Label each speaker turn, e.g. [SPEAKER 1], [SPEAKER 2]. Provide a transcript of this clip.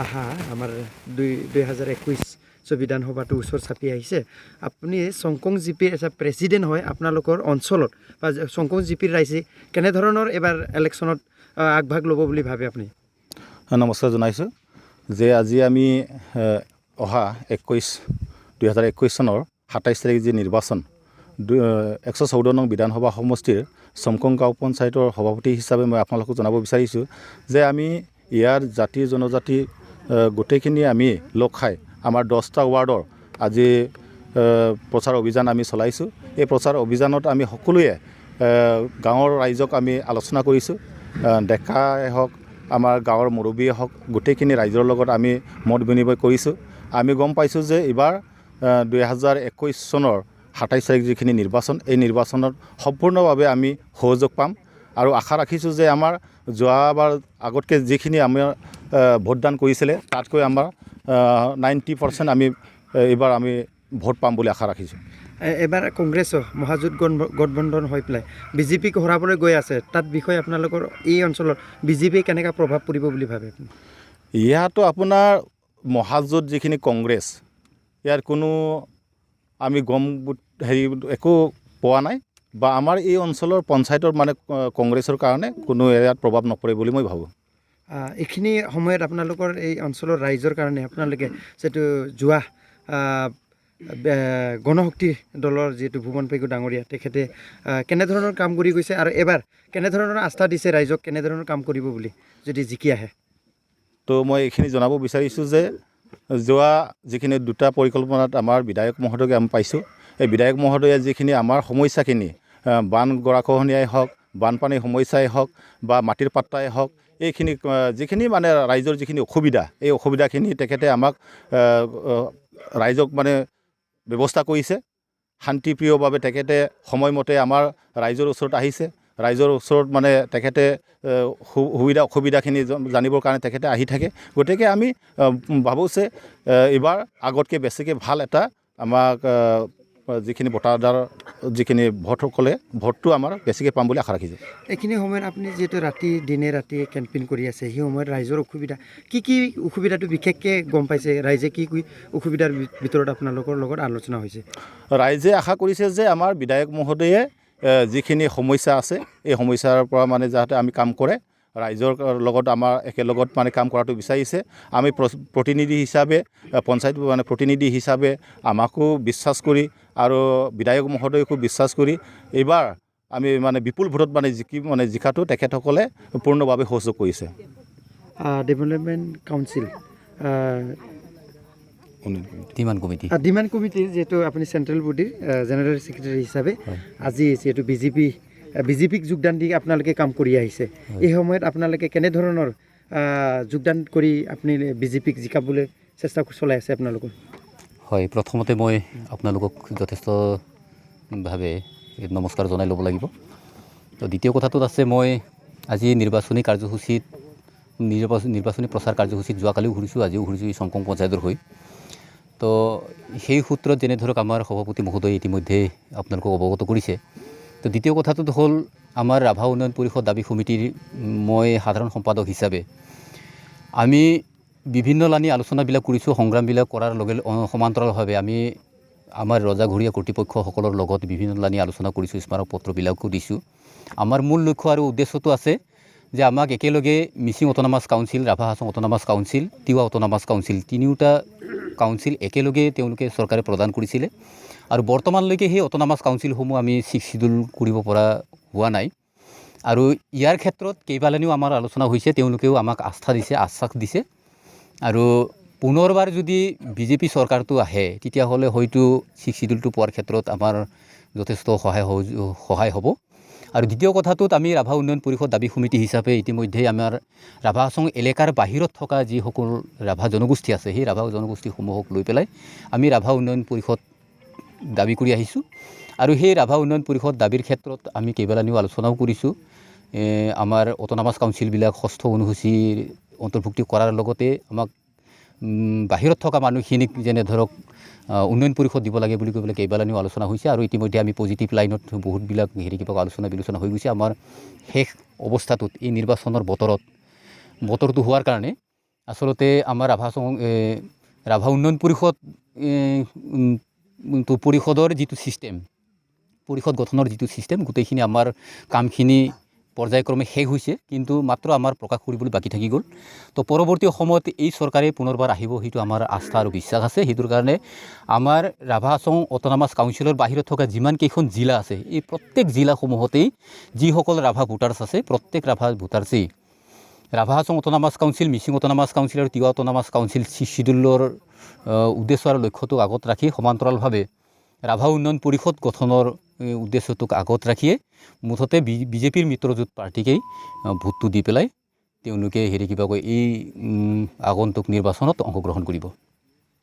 [SPEAKER 1] আহা আমাৰ 2021 বিধানসভাটো ওচৰ চাপি আহিছে আপুনি চংকং জিপিৰ এজ প্ৰেছিডেণ্ট হয় আপোনালোকৰ অঞ্চলত বা চংকং জিপিৰ ৰাইজে কেনেধৰণৰ এবাৰ ইলেকশ্যনত আগভাগ ল'ব বুলি ভাবে আপুনি
[SPEAKER 2] নমস্কাৰ জনাইছোঁ যে আজি আমি অহা 2021 চনৰ 27 তাৰিখ যি নিৰ্বাচন 114 নং বিধানসভা সমষ্টিৰ চমকং গাঁও পঞ্চায়তৰ সভাপতি হিচাপে মই আপোনালোকক জনাব বিচাৰিছোঁ যে আমি ইয়াৰ জাতি জনজাতি গোটেইখিনি আমি লগ খাই আমাৰ 10টা ৱাৰ্ডৰ আজি প্ৰচাৰ অভিযান আমি চলাইছোঁ এই প্ৰচাৰ অভিযানত আমি সকলোৱে গাঁৱৰ ৰাইজক আমি আলোচনা কৰিছোঁ ডেকাই হওক আমাৰ গাঁৱৰ মুৰব্বীয়ে হওক গোটেইখিনি ৰাইজৰ লগত আমি মত বিনিময় কৰিছোঁ আমি গম পাইছোঁ যে এইবাৰ 2021 চনৰ 27 তাৰিখ যিখিনি নিৰ্বাচন এই নিৰ্বাচনত সম্পূৰ্ণভাৱে আমি সহযোগ পাম আৰু আশা ৰাখিছোঁ যে আমাৰ যোৱাবাৰ আগতকৈ যিখিনি আমাৰ ভোটদান কৰিছিলে তাতকৈ আমাৰ 90% আমি এইবাৰ আমি ভোট পাম বুলি আশা ৰাখিছোঁ
[SPEAKER 1] এবাৰ কংগ্ৰেছ মহাজোঁট গঠবন্ধন হৈ পেলাই বিজেপিক হৰাবলৈ গৈ আছে তাত বিষয়ে আপোনালোকৰ এই অঞ্চলত বিজেপি কেনেকৈ প্ৰভাৱ পৰিব বুলি ভাবে
[SPEAKER 2] ইয়াতো আপোনাৰ মহাজোঁট যিখিনি কংগ্ৰেছ ইয়াৰ কোনো আমি একো পোৱা নাই বা আমাৰ এই অঞ্চলৰ পঞ্চায়তৰ মানে কংগ্ৰেছৰ কাৰণে কোনো ইয়াত প্ৰভাৱ নপৰে বুলি মই ভাবোঁ
[SPEAKER 1] এইখিনি সময়ত আপোনালোকৰ এই অঞ্চলৰ ৰাইজৰ কাৰণে আপোনালোকে যিটো যোৱা গণশক্তি দলৰ যিটো ভুৱন পেগু ডাঙৰীয়া তেখেতে কেনেধৰণৰ কাম কৰি গৈছে আৰু এবাৰ কেনেধৰণৰ আস্থা দিছে ৰাইজক কেনেধৰণৰ কাম কৰিব বুলি যদি জিকি আহে
[SPEAKER 2] তো মই এইখিনি জনাব বিচাৰিছোঁ যে যোৱা যিখিনি দুটা পৰিকল্পনাত আমাৰ বিধায়ক মহোদয়কে আমি পাইছোঁ এই বিধায়ক মহোদয়ে যিখিনি আমাৰ সমস্যাখিনি বান গৰাখহনীয়াই হওক বানপানীৰ সমস্যাই হওক বা মাটিৰ পাত্ৰাই হওক এইখিনি যিখিনি মানে ৰাইজৰ যিখিনি অসুবিধা এই অসুবিধাখিনি তেখেতে আমাক ৰাইজক মানে ব্যৱস্থা কৰিছে শান্তিপ্ৰিয়ভাৱে তেখেতে সময়মতে আমাৰ ৰাইজৰ ওচৰত আহিছে ৰাইজৰ ওচৰত মানে তেখেতে অসুবিধাখিনি জানিবৰ কাৰণে তেখেতে আহি থাকে গতিকে আমি ভাবোঁ যে এইবাৰ আগতকৈ বেছিকৈ ভাল এটা আমাক যিখিনি ভোটাৰদাৰ যিখিনি ভোটসকলে ভোটটো আমাৰ বেছিকৈ পাম বুলি আশা ৰাখিছোঁ
[SPEAKER 1] এইখিনি সময়ত আপুনি যিহেতু দিনে ৰাতি কেম্পেইন কৰি আছে সেই সময়ত ৰাইজৰ অসুবিধা কি অসুবিধাটো বিশেষকৈ গম পাইছে ৰাইজে কি অসুবিধাৰ ভিতৰত আপোনালোকৰ লগত আলোচনা হৈছে
[SPEAKER 2] ৰাইজে আশা কৰিছে যে আমাৰ বিধায়ক মহোদয়ে যিখিনি সমস্যা আছে এই সমস্যাৰ পৰা মানে যাতে আমি কাম কৰে ৰাইজৰ লগত আমাৰ একেলগত মানে কাম কৰাটো বিচাৰিছে আমি প্ৰতিনিধি হিচাপে পঞ্চায়ত মানে প্ৰতিনিধি হিচাপে আমাকো বিশ্বাস কৰি আৰু বিধায়ক মহোদয়কো বিশ্বাস কৰি এইবাৰ আমি মানে বিপুল ভোটত মানে জিকাটো তেখেতসকলে পূৰ্ণভাৱে সহযোগ কৰিছে
[SPEAKER 1] ডেভেলপমেণ্ট কাউন্সিল ডিমাণ্ড কমিটিৰ যিহেতু আপুনি চেণ্ট্ৰেল বডিৰ জেনেৰেল ছেক্ৰেটাৰী হিচাপে আজি যিহেতু বিজেপিক যোগদান দি আপোনালোকে কাম কৰি আহিছে এই সময়ত আপোনালোকে কেনেধৰণৰ যোগদান কৰি আপুনি বিজেপিক জিকাবলৈ চেষ্টা চলাই আছে আপোনালোকৰ
[SPEAKER 3] হয় প্ৰথমতে মই আপোনালোকক যথেষ্টভাৱে নমস্কাৰ জনাই ল'ব লাগিব তো দ্বিতীয় কথাটোত আছে মই আজি নিৰ্বাচনী প্ৰচাৰ কাৰ্যসূচীত যোৱাকালিও ঘূৰিছোঁ আজিও ঘূৰিছোঁ এই চমকং পঞ্চায়তৰ হৈ তো সেই সূত্ৰত যেনে ধৰক আমাৰ সভাপতি মহোদয় ইতিমধ্যে আপোনালোকক অৱগত কৰিছে তো দ্বিতীয় কথাটোত হ'ল আমাৰ ৰাভা উন্নয়ন পৰিষদ দাবী সমিতিৰ মই সাধাৰণ সম্পাদক হিচাপে আমি বিভিন্ন লানি আলোচনাবিলাক কৰিছোঁ সংগ্ৰামবিলাক কৰাৰ লগে সমান্তৰালভাৱে আমি আমাৰ ৰজাঘৰীয়া কৰ্তৃপক্ষসকলৰ লগত বিভিন্ন লানি আলোচনা কৰিছোঁ স্মাৰক পত্ৰবিলাকো দিছোঁ আমাৰ মূল লক্ষ্য আৰু উদ্দেশ্যটো আছে যে আমাক একেলগে Mising autonomous council Rabha Hasong autonomous council Tiwa autonomous council তিনিওটা কাউন্সিল একেলগে তেওঁলোকে চৰকাৰে প্ৰদান কৰিছিলে আৰু বৰ্তমানলৈকে সেই অট'নমাছ কাউন্সিলসমূহ আমি 6 শিডিউল কৰিব পৰা হোৱা নাই আৰু ইয়াৰ ক্ষেত্ৰত কেইবালানিও আমাৰ আলোচনা হৈছে তেওঁলোকেও আমাক আস্থা দিছে আশ্বাস দিছে আৰু পুনৰবাৰ যদি বিজেপি চৰকাৰটো আহে তেতিয়াহ'লে হয়তো 6 শিডিউলটো পোৱাৰ ক্ষেত্ৰত আমাৰ যথেষ্ট সহায় হ'ব আৰু দ্বিতীয় কথাটোত আমি ৰাভা উন্নয়ন পৰিষদ দাবী সমিতি হিচাপে ইতিমধ্যে আমাৰ ৰাভা হাছং এলেকাৰ বাহিৰত থকা যিসকল ৰাভা জনগোষ্ঠী আছে সেই ৰাভা জনগোষ্ঠীসমূহক লৈ পেলাই আমি ৰাভা উন্নয়ন পৰিষদ দাবী কৰি আহিছোঁ আৰু সেই ৰাভা উন্নয়ন পৰিষদ দাবীৰ ক্ষেত্ৰত আমি কেইবালানিও আলোচনাও কৰিছোঁ আমাৰ অট'নমাছ কাউন্সিলবিলাক ষষ্ঠ অনুসূচীৰ অন্তৰ্ভুক্তি কৰাৰ লগতে আমাক বাহিৰত থকা মানুহখিনিক যেনে ধৰক উন্নয়ন পৰিষদ দিব লাগে বুলি কৈ পেলাই কেইবালানিও আলোচনা হৈছে আৰু ইতিমধ্যে আমি পজিটিভ লাইনত বহুতবিলাক কিবা আলোচনা বিলোচনা হৈ গৈছে আমাৰ শেষ অৱস্থাটোত এই নিৰ্বাচনৰ বতৰটো হোৱাৰ কাৰণে আচলতে আমাৰ ৰাভা উন্নয়ন পৰিষদ তো পৰিষদৰ যিটো ছিষ্টেম, পৰিষদ গঠনৰ যিটো ছিষ্টেম, গোটেইখিনি আমাৰ কামখিনি পৰ্যায়ক্ৰমে শেষ হৈছে, কিন্তু মাত্ৰ আমাৰ প্ৰকাশ কৰিবলৈ বাকী থাকি গ'ল। তো পৰৱৰ্তী সময়ত এই চৰকাৰে পুনৰবাৰ আহিব, সেইটো আমাৰ আস্থা আৰু বিশ্বাস আছে। সেইটোৰ কাৰণে আমাৰ ৰাভা হাছং অট'নমাছ কাউন্সিলৰ বাহিৰত থকা যিমানকেইখন জিলা আছে, এই প্ৰত্যেক জিলাসমূহতেই যিসকল ৰাভা ভোটাৰ্ছ আছে, প্ৰত্যেক ৰাভা ভোটাৰ্ছেই Rabha Hasong autonomous council, Mising autonomous council আৰু তিৱা অট'নমাছ কাউন্সিল চিডিউলৰ উদ্দেশ্য আৰু লক্ষ্যটোক আগত ৰাখি সমান্তৰালভাৱে ৰাভা উন্নয়ন পৰিষদ গঠনৰ উদ্দেশ্যটোক আগত ৰাখিয়ে মুঠতে বিজেপিৰ মিত্ৰজোঁট পাৰ্টিকেই ভোটটো দি পেলাই তেওঁলোকে কিবা কয় এই আগন্তুক নিৰ্বাচনত অংশগ্ৰহণ কৰিব।